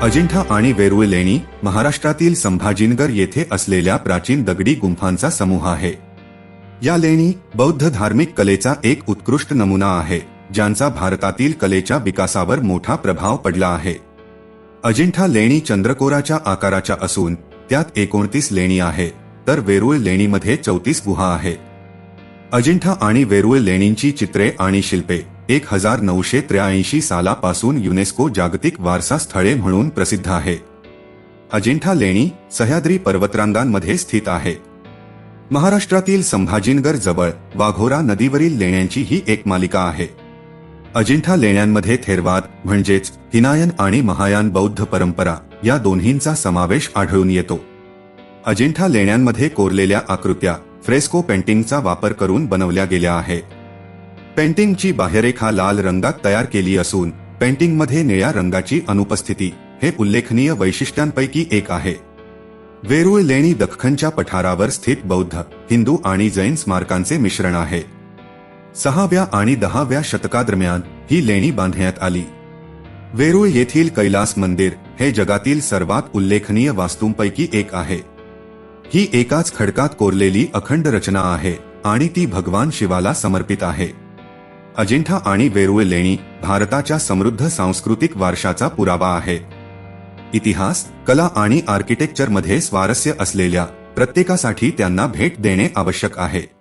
अजिंठा आणि वेरूळ लेणी महाराष्ट्रातील संभाजीनगर येथे असलेल्या प्राचीन दगडी गुंफांचा समूह आहे. या लेणी बौद्ध धार्मिक कलेचा एक उत्कृष्ट नमुना आहे, ज्यांचा भारतातील कलेच्या विकासावर मोठा प्रभाव पडला आहे. अजिंठा लेणी चंद्रकोराच्या आकाराच्या असून त्यात 29 लेणी आहे, तर वेरूळ लेणीमध्ये 34 गुहा आहेत. अजिंठा आणि वेरूळ लेणींची चित्रे आणि शिल्पे 1983 सालापासून युनेस्को जागतिक वारसा स्थळे म्हणून प्रसिद्ध आहे. अजिंठा लेणी सह्याद्री पर्वतरांगांमध्ये स्थित आहे. महाराष्ट्रातील संभाजीनगर जवळ वाघोरा नदीवरील लेण्यांची ही एक मालिका आहे. अजिंठा लेण्यांमध्ये थेरवाद म्हणजेच हिनायन आणि महायान बौद्ध परंपरा या दोन्हींचा समावेश आढळून येतो. अजिंठा लेण्यांमध्ये कोरलेल्या आकृत्या फ्रेस्को पेंटिंगचा वापर करून बनवल्या गेल्या आहेत. पेंटिंगची बाह्यरेखा लाल रंगात तयार केली असून पेंटिंगमध्ये निळ्या रंगाची अनुपस्थिती हे उल्लेखनीय वैशिष्ट्यांपैकी एक आहे. वेरूळ लेणी दख्खनच्या पठारावर स्थित बौद्ध, हिंदू आणि जैन स्मारकांचे मिश्रण आहे. 6व्या आणि 10व्या शतकादरम्यान ही लेणी बांधण्यात आली. वेरूळ येथील कैलास मंदिर हे जगातील सर्वात उल्लेखनीय वास्तूंपैकी एक आहे. ही एकाच खडकात कोरलेली अखंड रचना आहे आणि ती भगवान शिवाला समर्पित आहे. अजिंठा आणि वेरूळ लेणी भारताच्या समृद्ध सांस्कृतिक वारशाचा पुरावा आहे. इतिहास, कला आणि आर्किटेक्चरमध्ये स्वारस्य असलेल्या प्रत्येकासाठी त्यांना भेट देणे आवश्यक आहे.